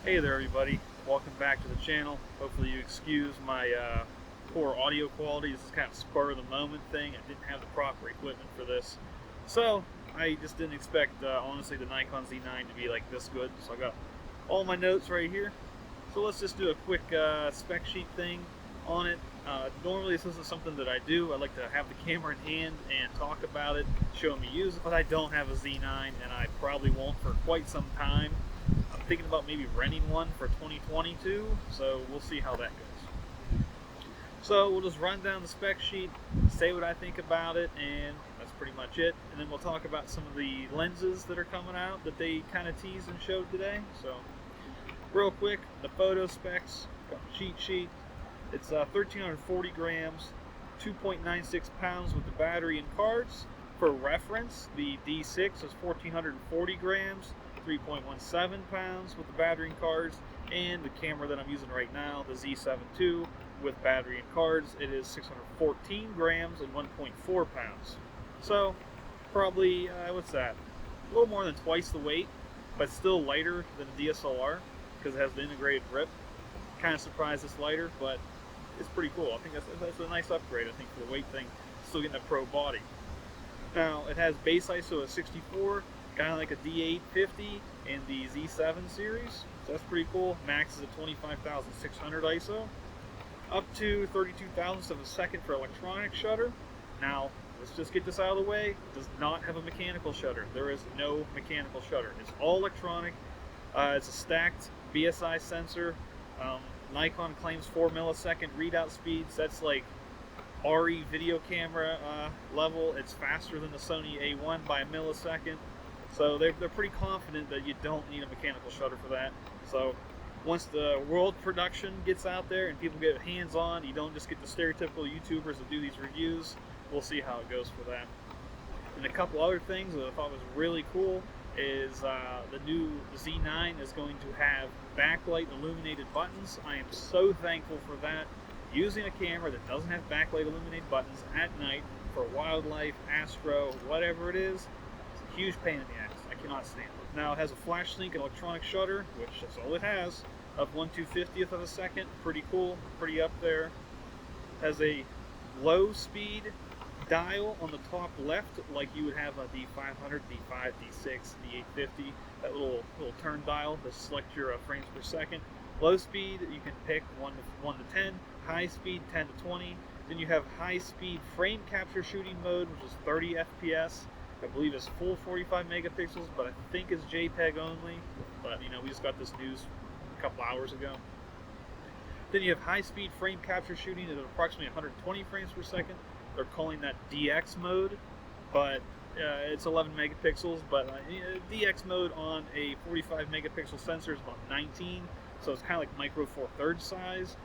Hey there everybody, welcome back to the channel. Hopefully you excuse my poor audio quality. This is kind of spur of the moment thing. I didn't have the proper equipment for this. So I just didn't expect, honestly, the Nikon Z9 to be like this good. So I got all my notes right here. So let's just do a quick spec sheet thing on it. Normally this isn't something that I do. I like to have the camera in hand and talk about it, show me use it, but I don't have a Z9 and I probably won't for quite some time. I'm thinking about maybe renting one for 2022, so we'll see how that goes. So we'll just run down the spec sheet, say what I think about it, and that's pretty much it. And then we'll talk about some of the lenses that are coming out that they kind of teased and showed today. So real quick, the photo specs, got the cheat sheet. It's 1,340 grams, 2.96 pounds with the battery and cards. For reference, the D6 is 1,440 grams, 3.17 pounds with the battery and cards, and the camera that I'm using right now, the Z7 II, with battery and cards, it is 614 grams and 1.4 pounds. So, probably, what's that? A little more than twice the weight, but still lighter than a DSLR, because it has the integrated grip. Kind of surprised it's lighter, but it's pretty cool. I think that's a nice upgrade, I think, for the weight thing, still getting a pro body. Now, it has base ISO of 64, kind of like a D850 in the Z7 series, so that's pretty cool. Max is at 25,600 ISO, up to 32 thousandths of a second for electronic shutter. Now, let's just get this out of the way. It does not have a mechanical shutter. There is no mechanical shutter. It's all electronic. It's a stacked BSI sensor. Nikon claims 4 millisecond readout speeds. That's like RE video camera level. It's faster than the Sony A1 by a millisecond. So they're pretty confident that you don't need a mechanical shutter for that. So once the world production gets out there and people get hands-on, you don't just get the stereotypical YouTubers that do these reviews. We'll see how it goes for that. And a couple other things that I thought was really cool is the new Z9 is going to have backlight illuminated buttons. I am so thankful for that. Using a camera that doesn't have backlight illuminated buttons at night for wildlife, astro, whatever it is, it's a huge pain in the ass. I cannot stand it. Now it has a flash sync and electronic shutter, which is all it has, of 1/250th of a second. Pretty cool, pretty up there. Has a low speed dial on the top left, like you would have a D500, D5, D6, D850, that little turn dial to select your frames per second. Low speed, you can pick 1 to 10, high speed 10 to 20. Then you have high speed frame capture shooting mode, which is 30 FPS. I believe it's full 45 megapixels, but I think it's JPEG only. But you know, we just got this news a couple hours ago. Then you have high speed frame capture shooting at approximately 120 frames per second. They're calling that DX mode, but it's 11 megapixels. But DX mode on a 45 megapixel sensor is about 19, so it's kind of like micro four thirds size.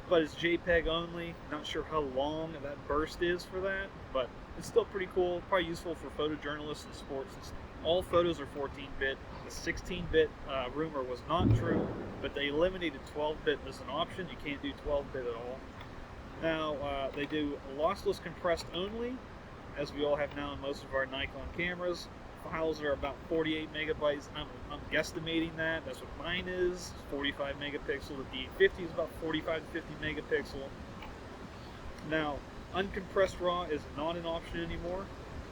But it's JPEG only. Not sure how long that burst is for that, but it's still pretty cool. Probably useful for photojournalists and sports. All photos are 14-bit. The 16-bit rumor was not true, but they eliminated 12-bit as an option. You can't do 12-bit at all. Now, they do lossless compressed only, as we all have now in most of our Nikon cameras. Files are about 48 megabytes. I'm guesstimating that. That's what mine is. 45 megapixel. The D850 is about 45 to 50 megapixel. Now, uncompressed RAW is not an option anymore,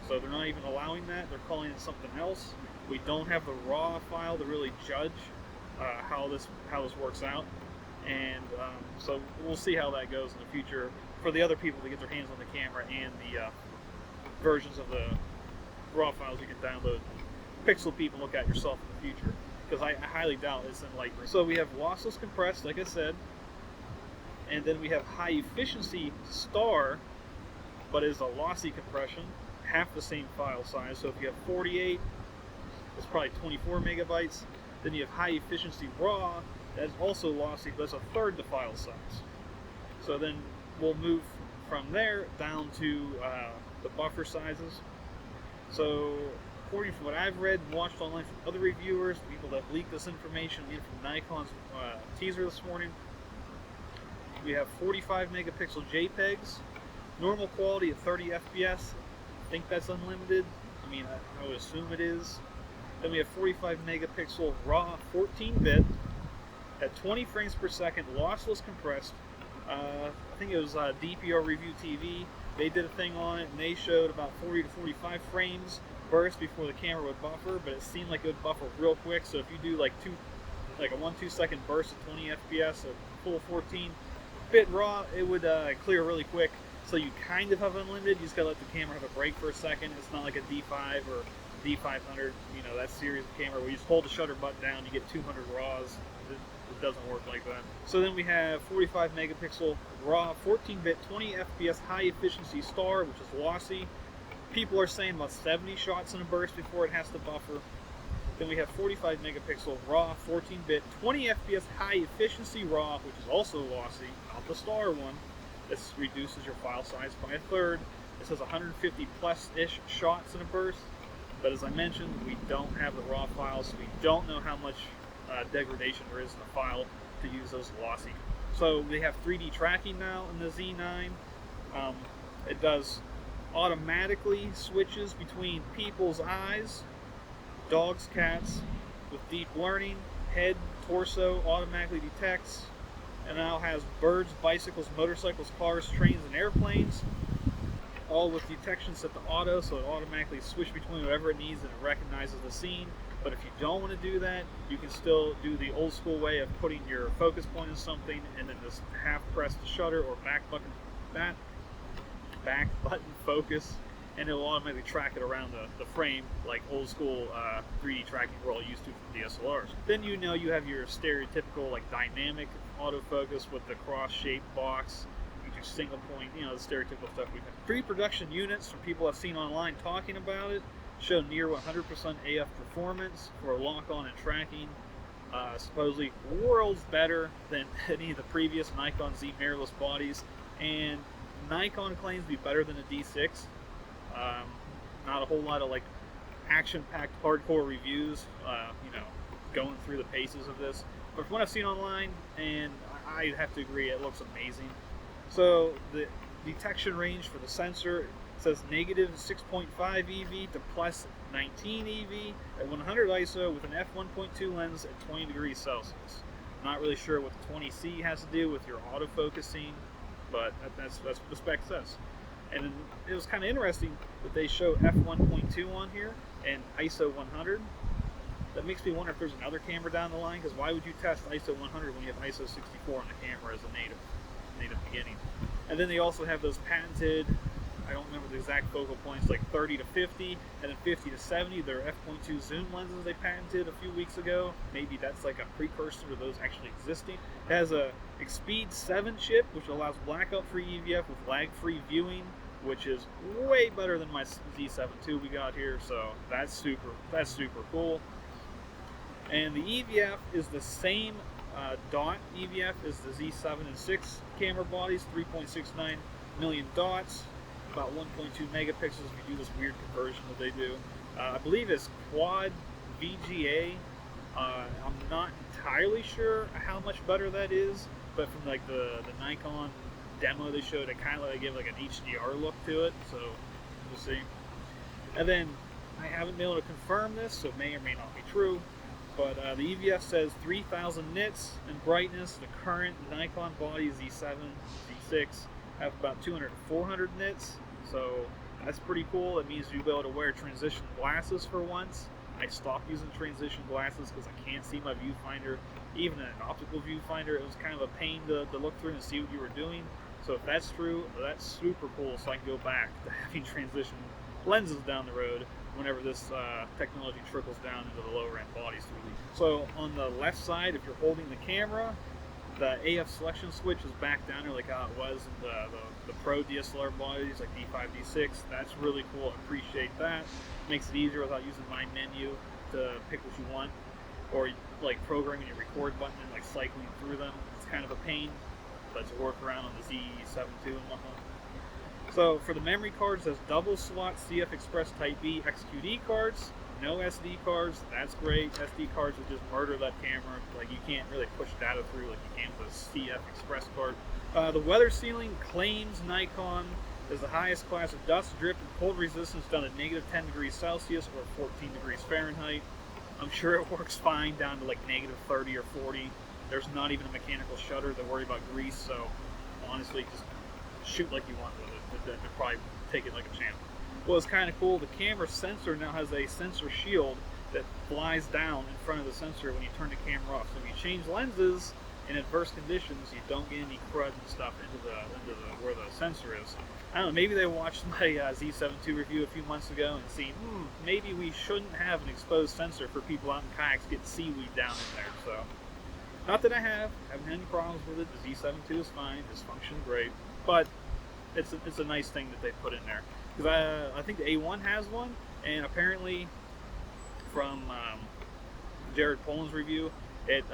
so they're not even allowing that. They're calling it something else. We don't have the RAW file to really judge how this works out. And so we'll see how that goes in the future for the other people to get their hands on the camera and the versions of the RAW files you can download. Pixel people, look at yourself in the future, because I highly doubt it's in Lightroom. So we have lossless compressed, like I said, and then we have high efficiency star, but is a lossy compression, half the same file size. So if you have 48, it's probably 24 megabytes. Then you have high efficiency raw, that's also lossy, but it's a third the file size. So then we'll move from there down to the buffer sizes. So according to what I've read and watched online from other reviewers, people that leaked this information in from Nikon's teaser this morning, we have 45 megapixel JPEGs, normal quality at 30 FPS. I think that's unlimited. I mean, I would assume it is. Then we have 45 megapixel RAW 14-bit, at 20 frames per second, lossless compressed. I think it was DPR Review TV. They did a thing on it, and they showed about 40 to 45 frames burst before the camera would buffer, but it seemed like it would buffer real quick. So if you do like a 1-2 second burst at 20 FPS at full 14-bit RAW, it would clear really quick. So you kind of have unlimited. You just gotta let the camera have a break for a second. It's not like a D5 or D500, you know, that series of camera where you just hold the shutter button down, you get 200 RAWs. It doesn't work like that. So then we have 45 megapixel RAW, 14-bit, 20 FPS high efficiency star, which is lossy. People are saying about 70 shots in a burst before it has to buffer. Then we have 45 megapixel RAW, 14-bit, 20 FPS high efficiency RAW, which is also lossy, not the star one. This reduces your file size by a third. It says 150 plus-ish shots in a burst, but as I mentioned, we don't have the RAW files, so we don't know how much degradation there is in the file to use those lossy. So we have 3D tracking now in the Z9. It does automatically switches between people's eyes, dogs, cats, with deep learning, head, torso, automatically detects, and now has birds, bicycles, motorcycles, cars, trains, and airplanes, all with detection set to auto, so it automatically switches between whatever it needs and it recognizes the scene. But if you don't want to do that, you can still do the old school way of putting your focus point in something and then just half press the shutter or back button focus, and it will automatically track it around the frame like old school 3D tracking we're all used to from DSLRs. Then you know you have your stereotypical like dynamic autofocus with the cross-shaped box. You do single point, you know, the stereotypical stuff we've had. Pre-production units from people I've seen online talking about it show near 100% AF performance for lock-on and tracking. Supposedly worlds better than any of the previous Nikon Z mirrorless bodies, and Nikon claims to be better than a D6. Not a whole lot of like action-packed hardcore reviews, you know, going through the paces of this. But from what I've seen online, and I have to agree, it looks amazing. So the detection range for the sensor says negative 6.5 EV to plus 19 EV at 100 ISO with an f1.2 lens at 20 degrees Celsius. Not really sure what the 20C has to do with your autofocusing, but that's what the spec says. And it was kind of interesting that they show f1.2 on here and ISO 100. That makes me wonder if there's another camera down the line, because why would you test ISO 100 when you have ISO 64 on the camera as a native beginning? And then they also have those patented, I don't remember the exact focal points, like 30 to 50 and then 50 to 70. They're f.2 zoom lenses they patented a few weeks ago. Maybe that's like a precursor to those actually existing. It has a Speed 7 chip, which allows blackout-free EVF with lag-free viewing, which is way better than my Z7 II we got here. So that's super cool. And the EVF is the same dot EVF as the Z7 and 6 camera bodies, 3.69 million dots. About 1.2 megapixels if you do this weird conversion that they do. I believe it's quad VGA. I'm not entirely sure how much better that is, but from like the Nikon demo they showed, it kind of like gave like an HDR look to it, so we'll see. And then I haven't been able to confirm this, so it may or may not be true, but the EVF says 3,000 nits in brightness. The current Nikon bodies, Z7, Z6, have about 200 to 400 nits, so that's pretty cool. It means you'll be able to wear transition glasses for once. I stopped using transition glasses because I can't see my viewfinder. Even in an optical viewfinder, it was kind of a pain to look through and see what you were doing. So if that's true, that's super cool, so I can go back to having transition lenses down the road whenever this technology trickles down into the lower end bodies. So on the left side, if you're holding the camera, the AF selection switch is back down there like how it was in the Pro DSLR bodies like D5, D6. That's really cool. I appreciate that. Makes it easier without using my menu to pick what you want, or like programming your record button and like cycling through them. It's kind of a pain, but it's a workaround on the Z7 II and whatnot. So for the memory cards, there's double slot CF Express Type B XQD cards. No SD cards, that's great. SD cards would just murder that camera. Like you can't really push data through like you can with a CF Express card. The weather sealing claims Nikon is the highest class of dust, drip, and cold resistance down to negative 10 degrees Celsius or 14 degrees Fahrenheit. I'm sure it works fine down to like negative 30 or 40. There's not even a mechanical shutter. They're worried about grease, so honestly, just shoot like you want with it. They'll probably take it like a champ. Well, it's kind of cool. The camera sensor now has a sensor shield that flies down in front of the sensor when you turn the camera off. So if you change lenses in adverse conditions, you don't get any crud and stuff into the where the sensor is. I don't know, maybe they watched my Z7 II review a few months ago and seen, maybe we shouldn't have an exposed sensor for people out in kayaks getting seaweed down in there. So, not that I haven't had any problems with it. The Z7 II is fine, it's functioned great, but it's a nice thing that they put in there. Because I think the A1 has one, and apparently from Jared Polins' review, it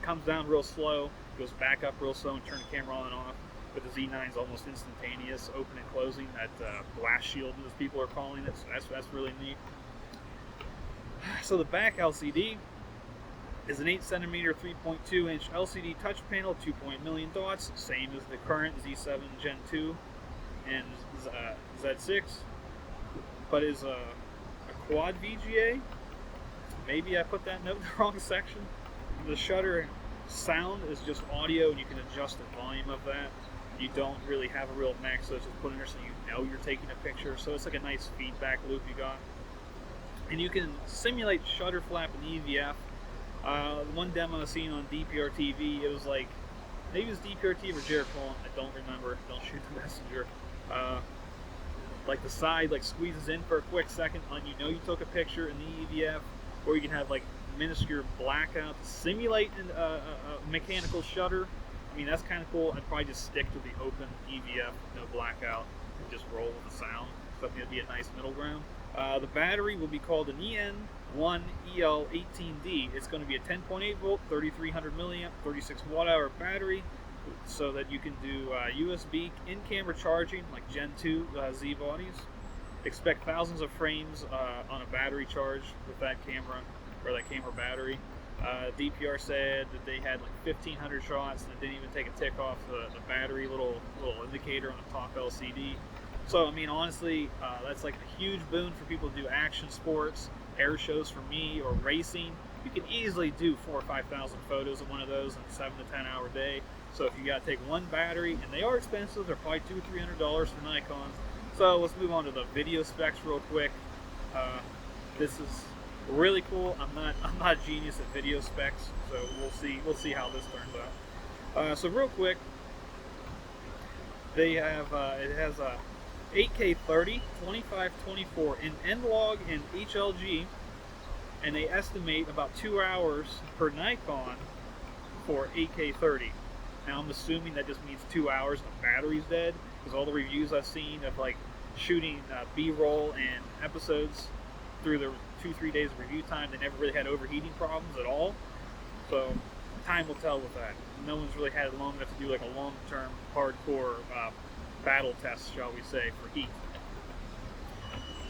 comes down real slow, goes back up real slow, and turn the camera on and off. But the Z9 is almost instantaneous, open and closing, that blast shield as people are calling it, so that's really neat. So the back LCD is an 8cm 3.2-inch LCD touch panel, 2.1 million dots, same as the current Z7 Gen 2 and Z6, but is a quad VGA. Maybe I put that note in the wrong section. The shutter sound is just audio, and you can adjust the volume of that. You don't really have a real mix, so it's just put in there so you know you're taking a picture. So it's like a nice feedback loop you got. And you can simulate shutter flap and EVF. One demo I seen on DPR TV, it was like, maybe it was DPR TV or Jared Polin, I don't remember, don't shoot the messenger. Like the side like squeezes in for a quick second, and you know you took a picture in the EVF, or you can have like minuscule blackout to simulate a mechanical shutter. I mean, that's kind of cool. I'd probably just stick to the open EVF, no blackout, and just roll with the sound. So I think it'd be a nice middle ground. The battery will be called an EN1EL18D. It's going to be a 10.8 volt, 3300 milliamp, 36 watt hour battery, so that you can do USB in-camera charging like Gen 2 Z bodies. Expect thousands of frames on a battery charge with that camera, or that camera battery. DPR said that they had like 1,500 shots and it didn't even take a tick off the battery little indicator on the top LCD. So I mean, honestly, that's like a huge boon for people to do action sports, air shows for me, or racing. You can easily do 4,000 or 5,000 photos of one of those in a 7 to 10 hour day. So if you got to take one battery, and they are expensive, they're probably $200 or $300 for Nikons. So let's move on to the video specs real quick. This is really cool. I'm not a genius at video specs, so we'll see how this turns out. So real quick, they have it has a 8K 30, 25/24 in N-Log and HLG, and they estimate about 2 hours per Nikon for 8K 30. Now I'm assuming that just means 2 hours and the battery's dead, because all the reviews I've seen of like shooting B-roll and episodes through the 2-3 days of review time, they never really had overheating problems at all. So time will tell with that. No one's really had it long enough to do like a long-term hardcore battle test, shall we say, for heat.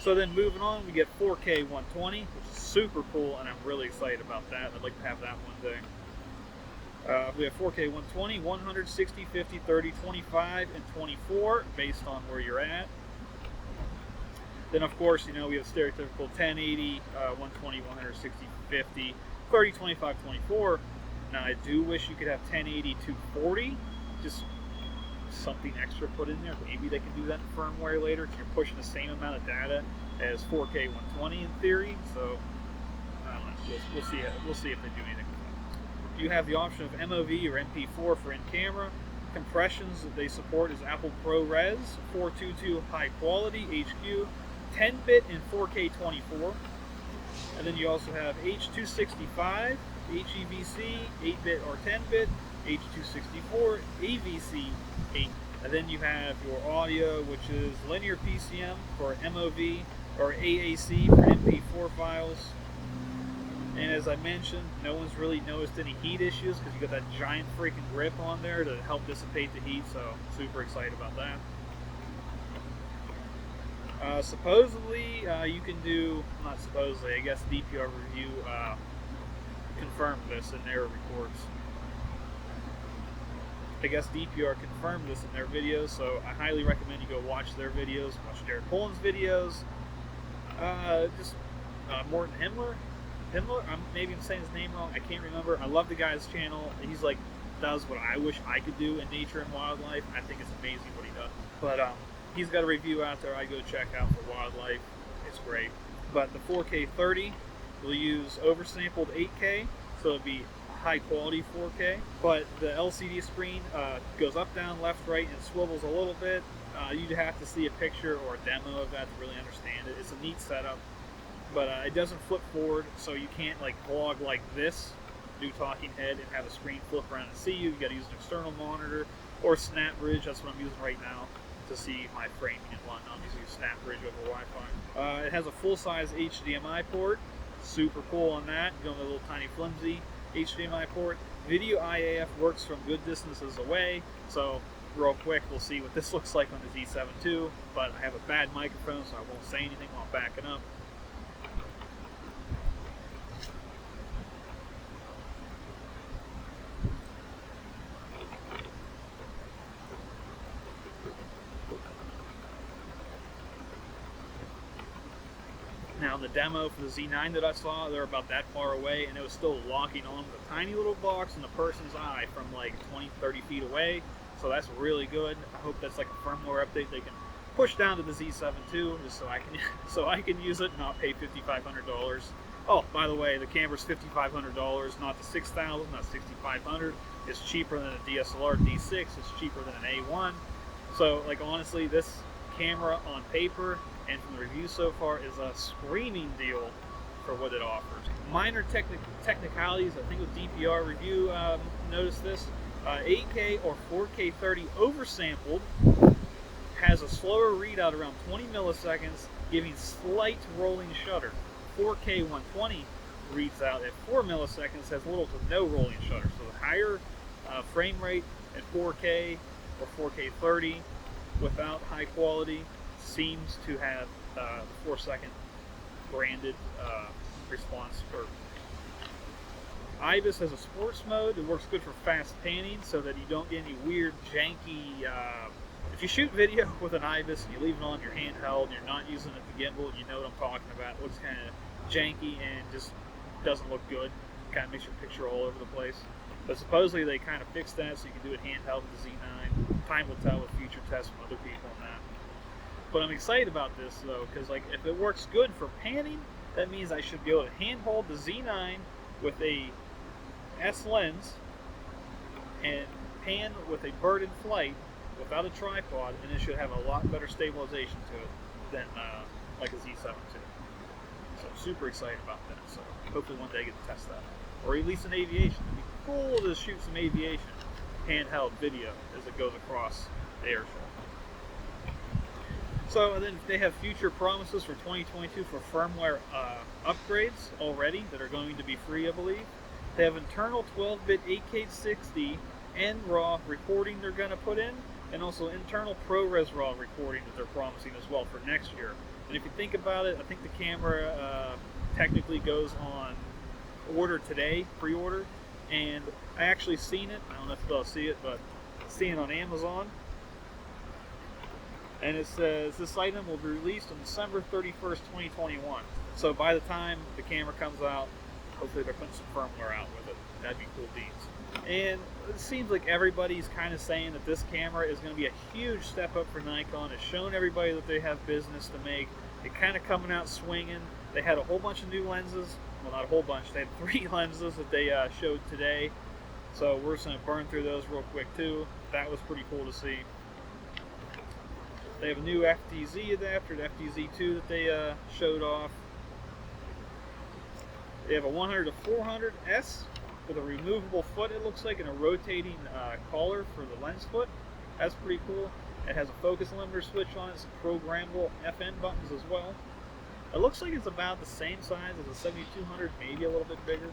So then moving on, we get 4K 120, which is super cool, and I'm really excited about that. I'd like to have that one day. We have 4K 120, 160, 50, 30, 25, and 24, based on where you're at. Then, of course, you know, we have stereotypical 1080, 120, 160, 50, 30, 25, 24. Now, I do wish you could have 1080, 240, just something extra put in there. Maybe they can do that in firmware later, because you're pushing the same amount of data as 4K 120 in theory. So, I don't know. We'll see if they do anything with that. You have the option of MOV or MP4 for in-camera. Compressions that they support is Apple ProRes, 422 high quality, HQ, 10-bit and 4K 24. And then you also have H265, HEVC, 8-bit or 10-bit, H264, AVC 8. And then you have your audio, which is linear PCM for MOV or AAC for MP4 files. And as I mentioned, no one's really noticed any heat issues because you got that giant freaking grip on there to help dissipate the heat, so super excited about that. Supposedly, you can do, not supposedly, I guess DPR Review confirmed this in their reports. I guess DPR confirmed this in their videos, so I highly recommend you go watch their videos, watch Jared Polins' videos. Morton Himmler, Pimler, maybe I'm saying his name wrong. I can't remember. I love the guy's channel. He's like does what I wish I could do in nature and wildlife. I think it's amazing what he does. But he's got a review out there I go check out for wildlife. It's great. But the 4K 30 will use oversampled 8K, so it'll be high quality 4K. But the LCD screen goes up, down, left, right, and swivels a little bit. You'd have to see a picture or a demo of that to really understand it. It's a neat setup, but it doesn't flip forward, so you can't like vlog like this, do talking head, and have a screen flip around and see you. You got to use an external monitor or SnapBridge. That's what I'm using right now to see my framing and whatnot. I'm using SnapBridge over Wi-Fi. It has a full-size HDMI port. Super cool on that. Going with a little tiny flimsy HDMI port. Video IAF works from good distances away, so real quick we'll see what this looks like on the Z7 II, but I have a bad microphone so I won't say anything while I'm backing up. Now the demo for the Z9 that I saw, they're about that far away and it was still locking on with a tiny little box in the person's eye from like 20-30 feet away. So that's really good. I hope that's like a firmware update they can push down to the Z7 II, just so I can use it and not pay $5,500. Oh, by the way, the camera's $5,500, not the $6,000, not $6,500. It's cheaper than a DSLR D6. It's cheaper than an A1. So, like, honestly, this camera on paper and from the reviews so far is a screaming deal for what it offers. Minor technicalities, I think with DPR review noticed this. 8K or 4K 30 oversampled has a slower readout around 20 milliseconds, giving slight rolling shutter. 4K 120 reads out at 4 milliseconds, has little to no rolling shutter. So the higher frame rate at 4K or 4K 30 without high quality seems to have the 4-second branded response. IBIS has a sports mode. It works good for fast panning so that you don't get any weird, janky... if you shoot video with an IBIS and you leave it on your handheld and you're not using it to gimbal, you know what I'm talking about. It looks kind of janky and just doesn't look good. It kind of makes your picture all over the place. But supposedly they kind of fixed that so you can do it handheld with the Z9. Time will tell with future tests from other people on that. But I'm excited about this though, because like if it works good for panning, that means I should be able to handhold the Z9 with a S lens and pan with a bird in flight without a tripod, and it should have a lot better stabilization to it than like a Z7 II. So I'm super excited about that. So hopefully one day I get to test that, or at least in aviation. It'd be cool to shoot some aviation handheld video as it goes across the air show. So, and then they have future promises for 2022 for firmware upgrades already that are going to be free, I believe. They have internal 12-bit 8K60 and RAW recording they're going to put in, and also internal ProRes RAW recording that they're promising as well for next year. And if you think about it, I think the camera technically goes on order today, pre-order, and I actually seen it. I don't know if you'll see it, but I've seen it on Amazon. And it says this item will be released on December 31st, 2021. So by the time the camera comes out, hopefully they're putting some firmware out with it. That'd be cool beans. And it seems like everybody's kind of saying that this camera is going to be a huge step up for Nikon. It's shown everybody that they have business to make. They're kind of coming out swinging. They had a whole bunch of new lenses. Well, not a whole bunch. They had 3 lenses that they showed today. So we're just going to burn through those real quick too. That was pretty cool to see. They have a new FTZ adapter, the FTZ2 that they showed off. They have a 100 to 400S with a removable foot, it looks like, and a rotating collar for the lens foot. That's pretty cool. It has a focus limiter switch on it, some programmable FN buttons as well. It looks like it's about the same size as a 7200, maybe a little bit bigger.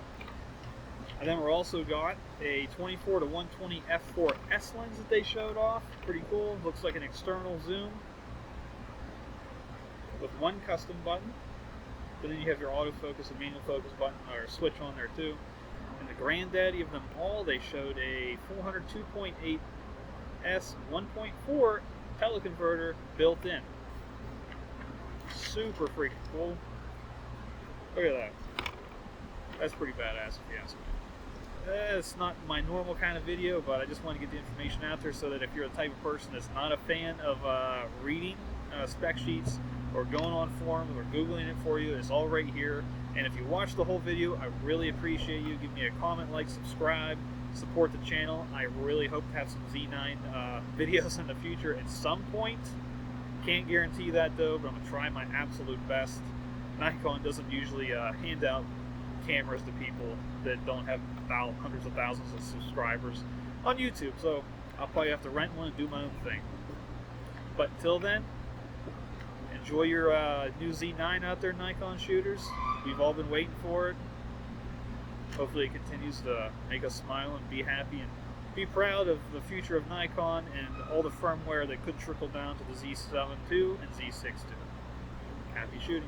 And then we're also got a 24 to 120 f4S lens that they showed off. Pretty cool. Looks like an external zoom with one custom button. But then you have your autofocus and manual focus button or switch on there too. And the granddaddy of them all, they showed a 400 2.8S 1.4 teleconverter built in. Super freaking cool. Look at that. That's pretty badass if you ask me. It's not my normal kind of video, but I just want to get the information out there so that if you're the type of person that's not a fan of reading spec sheets or going on forums or Googling it for you, it's all right here. And if you watch the whole video, I really appreciate you. Give me a comment, like, subscribe, support the channel. I really hope to have some Z9 videos in the future at some point. Can't guarantee that though, but I'm going to try my absolute best. Nikon doesn't usually hand out cameras to people that don't have hundreds of thousands of subscribers on YouTube, so I'll probably have to rent one and do my own thing. But until then, enjoy your new Z9 out there, Nikon shooters. We've all been waiting for it. Hopefully it continues to make us smile and be happy and be proud of the future of Nikon and all the firmware that could trickle down to the Z7 II and Z6 II. Happy shooting.